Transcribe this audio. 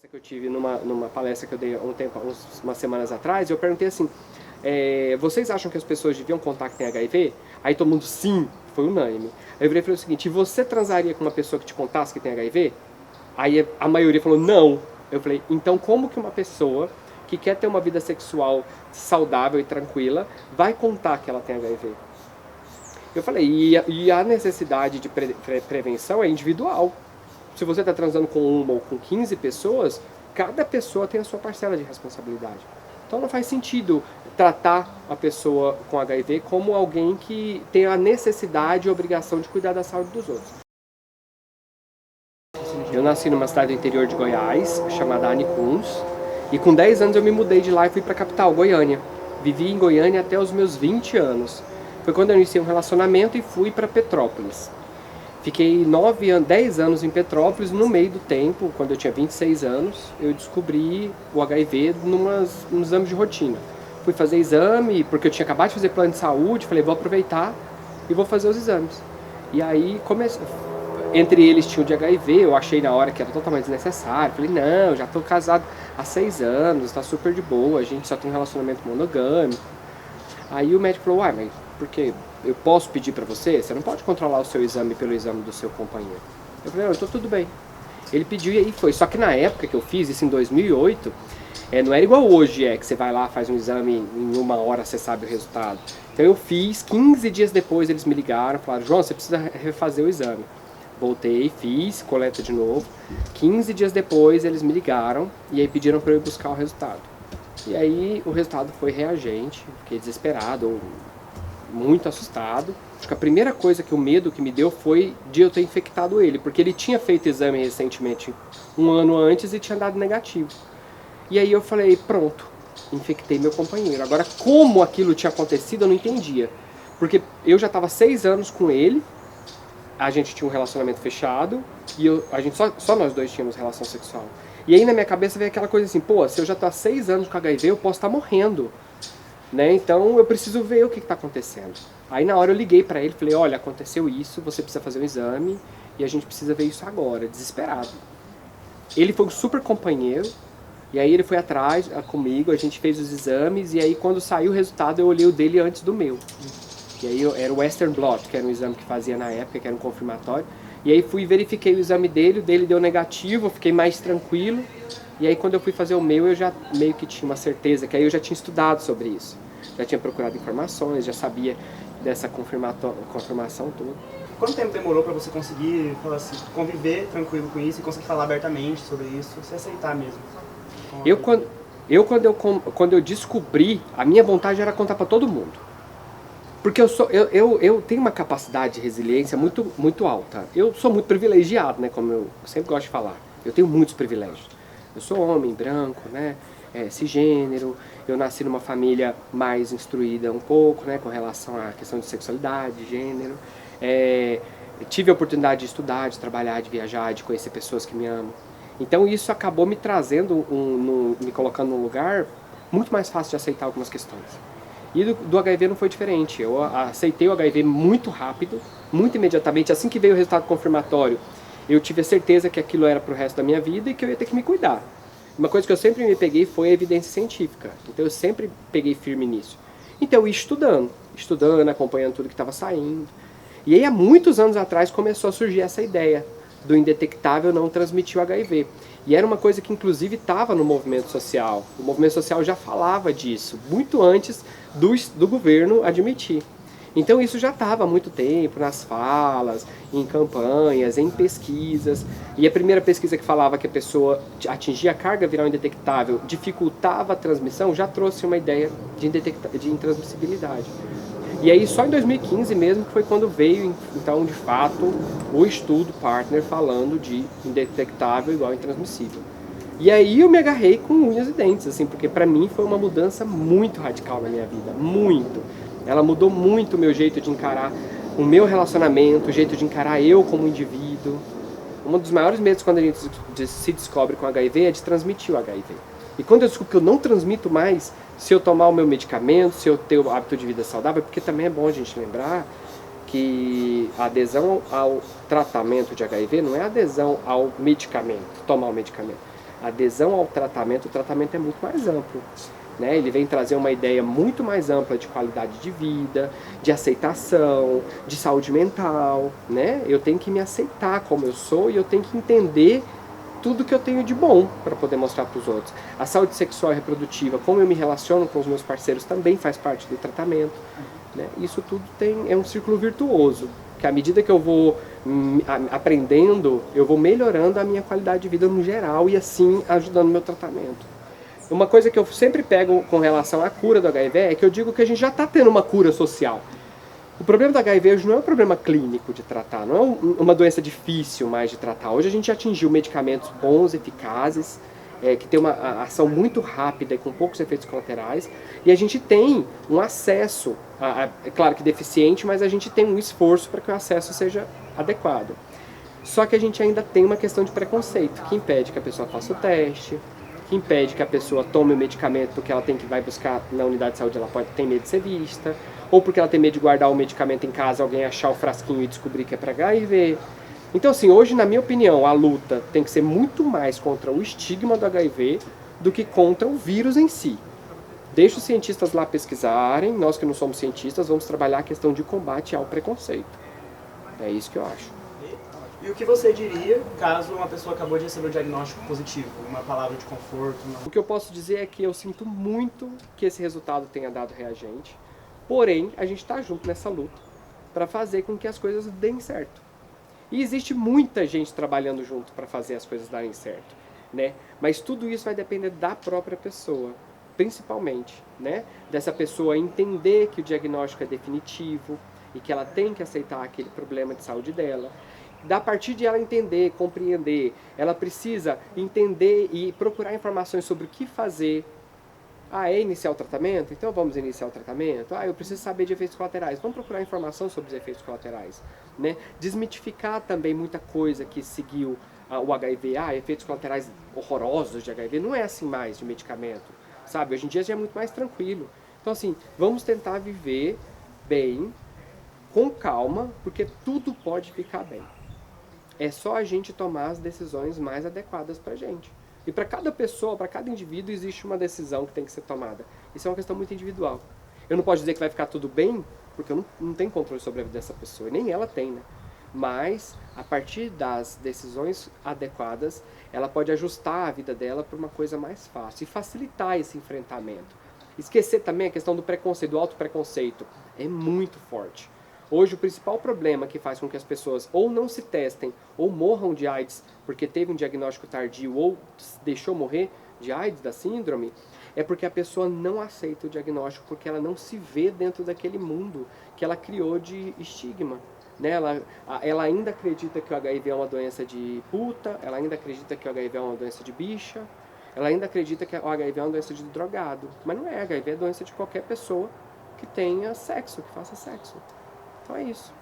conversa que eu tive numa palestra que eu dei umas semanas atrás, eu perguntei assim, vocês acham que as pessoas deviam contar que tem HIV? Aí todo mundo, sim, foi unânime. Aí eu virei e falei o seguinte, você transaria com uma pessoa que te contasse que tem HIV? Aí a maioria falou, não. Eu falei, então como que uma pessoa que quer ter uma vida sexual saudável e tranquila vai contar que ela tem HIV? Eu falei, e a necessidade de prevenção é individual. Se você está transando com uma ou com 15 pessoas, cada pessoa tem a sua parcela de responsabilidade. Então não faz sentido tratar a pessoa com HIV como alguém que tem a necessidade e obrigação de cuidar da saúde dos outros. Eu nasci numa cidade do interior de Goiás, chamada Anicuns, e com 10 anos eu me mudei de lá e fui para a capital, Goiânia. Vivi em Goiânia até os meus 20 anos. Foi quando eu iniciei um relacionamento e fui para Petrópolis. Fiquei 10 anos em Petrópolis. No meio do tempo, quando eu tinha 26 anos, eu descobri o HIV num exame de rotina. Fui fazer exame, porque eu tinha acabado de fazer plano de saúde, falei, vou aproveitar e vou fazer os exames. E aí, entre eles tinha o de HIV, eu achei na hora que era totalmente desnecessário. Falei, não, já estou casado há 6 anos, está super de boa, a gente só tem um relacionamento monogâmico. Aí o médico falou, mas por quê? Eu posso pedir pra você? Você não pode controlar o seu exame pelo exame do seu companheiro. Eu falei, não, então tudo bem. Ele pediu e aí foi. Só que na época que eu fiz, isso em 2008, não era igual hoje, que você vai lá, faz um exame, em 1 hora você sabe o resultado. Então eu fiz, 15 dias depois eles me ligaram, falaram, João, você precisa refazer o exame. Voltei, fiz, coleta de novo. 15 dias depois eles me ligaram e aí pediram pra eu ir buscar o resultado. E aí o resultado foi reagente, fiquei desesperado, muito assustado. Acho que a primeira coisa que o medo que me deu foi de eu ter infectado ele, porque ele tinha feito exame recentemente, 1 ano antes, e tinha dado negativo. E aí eu falei, pronto, infectei meu companheiro. Agora, como aquilo tinha acontecido, eu não entendia. Porque eu já estava 6 anos com ele, a gente tinha um relacionamento fechado, e só nós dois tínhamos relação sexual. E aí na minha cabeça veio aquela coisa assim, pô, se eu já estou há 6 anos com HIV, eu posso estar morrendo. Né? Então eu preciso ver o que está acontecendo. Aí na hora eu liguei para ele, falei, olha, aconteceu isso, você precisa fazer um exame e a gente precisa ver isso agora, desesperado. Ele foi um super companheiro, e aí ele foi atrás comigo, a gente fez os exames, e aí quando saiu o resultado eu olhei o dele antes do meu. E aí era o Western Blot, que era um exame que fazia na época, que era um confirmatório. E aí fui e verifiquei o exame dele, o dele deu negativo, eu fiquei mais tranquilo. E aí quando eu fui fazer o meu, eu já meio que tinha uma certeza, que aí eu já tinha estudado sobre isso. Já tinha procurado informações, já sabia dessa confirmação toda. Quanto tempo demorou para você conseguir falar assim, conviver tranquilo com isso e conseguir falar abertamente sobre isso, se aceitar mesmo? Quando eu descobri, a minha vontade era contar para todo mundo. Porque eu tenho uma capacidade de resiliência muito, muito alta. Eu sou muito privilegiado, né, como eu sempre gosto de falar. Eu tenho muitos privilégios. Eu sou homem, branco, né, cisgênero, eu nasci numa família mais instruída um pouco, né, com relação à questão de sexualidade, de gênero. Tive a oportunidade de estudar, de trabalhar, de viajar, de conhecer pessoas que me amam. Então isso acabou me trazendo, me colocando num lugar muito mais fácil de aceitar algumas questões. E do HIV não foi diferente. Eu aceitei o HIV muito rápido, muito imediatamente. Assim que veio o resultado confirmatório, eu tive a certeza que aquilo era pro resto da minha vida e que eu ia ter que me cuidar. Uma coisa que eu sempre me peguei foi a evidência científica. Então eu sempre peguei firme nisso. Então eu ia estudando, acompanhando tudo que estava saindo. E aí há muitos anos atrás começou a surgir essa ideia do indetectável não transmitir o HIV. E era uma coisa que inclusive estava no movimento social. O movimento social já falava disso, muito antes do governo admitir. Então isso já estava há muito tempo nas falas, em campanhas, em pesquisas. E a primeira pesquisa que falava que a pessoa atingia a carga viral indetectável dificultava a transmissão já trouxe uma ideia de intransmissibilidade. E aí só em 2015 mesmo que foi quando veio, então, de fato, o estudo partner falando de indetectável igual intransmissível. E aí eu me agarrei com unhas e dentes, assim, porque pra mim foi uma mudança muito radical na minha vida, muito. Ela mudou muito o meu jeito de encarar o meu relacionamento, o jeito de encarar eu como indivíduo. Um dos maiores medos quando a gente se descobre com HIV é de transmitir o HIV. E quando eu descubro que eu não transmito mais, se eu tomar o meu medicamento, se eu ter o hábito de vida saudável, porque também é bom a gente lembrar que a adesão ao tratamento de HIV não é adesão ao medicamento, tomar o medicamento. a adesão ao tratamento, o tratamento é muito mais amplo. Né? Ele vem trazer uma ideia muito mais ampla de qualidade de vida, de aceitação, de saúde mental. Né? Eu tenho que me aceitar como eu sou e eu tenho que entender tudo que eu tenho de bom para poder mostrar para os outros. A saúde sexual e reprodutiva, como eu me relaciono com os meus parceiros, também faz parte do tratamento. Né? Isso tudo é um círculo virtuoso, que à medida que eu vou aprendendo, eu vou melhorando a minha qualidade de vida no geral e assim ajudando o meu tratamento. Uma coisa que eu sempre pego com relação à cura do HIV é que eu digo que a gente já está tendo uma cura social. O problema do HIV hoje não é um problema clínico de tratar, não é uma doença difícil mais de tratar. Hoje a gente atingiu medicamentos bons, eficazes, que tem uma ação muito rápida e com poucos efeitos colaterais, e a gente tem um acesso, é claro que deficiente, mas a gente tem um esforço para que o acesso seja adequado. Só que a gente ainda tem uma questão de preconceito, que impede que a pessoa faça o teste, que impede que a pessoa tome o medicamento porque ela vai buscar na unidade de saúde, ela tem medo de ser vista, ou porque ela tem medo de guardar o medicamento em casa, alguém achar o frasquinho e descobrir que é para HIV. Então, assim, hoje, na minha opinião, a luta tem que ser muito mais contra o estigma do HIV do que contra o vírus em si. Deixa os cientistas lá pesquisarem, nós que não somos cientistas, vamos trabalhar a questão de combate ao preconceito. É isso que eu acho. E o que você diria caso uma pessoa acabou de receber o diagnóstico positivo? Uma palavra de conforto? O que eu posso dizer é que eu sinto muito que esse resultado tenha dado reagente, porém, a gente está junto nessa luta para fazer com que as coisas deem certo. E existe muita gente trabalhando junto para fazer as coisas darem certo, né? Mas tudo isso vai depender da própria pessoa, principalmente, né? Dessa pessoa entender que o diagnóstico é definitivo e que ela tem que aceitar aquele problema de saúde dela. Da partir de ela entender, compreender, ela precisa entender e procurar informações sobre o que fazer. É iniciar o tratamento? Então vamos iniciar o tratamento. Eu preciso saber de efeitos colaterais. Vamos procurar informação sobre os efeitos colaterais. Né? Desmitificar também muita coisa que seguiu o HIV. Efeitos colaterais horrorosos de HIV. Não é assim mais de medicamento. Sabe? Hoje em dia já é muito mais tranquilo. Então assim, vamos tentar viver bem, com calma, porque tudo pode ficar bem. É só a gente tomar as decisões mais adequadas pra gente. E para cada pessoa, para cada indivíduo, existe uma decisão que tem que ser tomada. Isso é uma questão muito individual. Eu não posso dizer que vai ficar tudo bem, porque eu não tenho controle sobre a vida dessa pessoa, e nem ela tem, né? Mas, a partir das decisões adequadas, ela pode ajustar a vida dela para uma coisa mais fácil e facilitar esse enfrentamento. Esquecer também a questão do preconceito, do autopreconceito. É muito forte. Hoje, o principal problema que faz com que as pessoas ou não se testem ou morram de AIDS porque teve um diagnóstico tardio ou deixou morrer de AIDS, da síndrome, é porque a pessoa não aceita o diagnóstico, porque ela não se vê dentro daquele mundo que ela criou de estigma. Né? Ela ainda acredita que o HIV é uma doença de puta, ela ainda acredita que o HIV é uma doença de bicha, ela ainda acredita que o HIV é uma doença de drogado. Mas não é, HIV é doença de qualquer pessoa que tenha sexo, que faça sexo. Então é isso.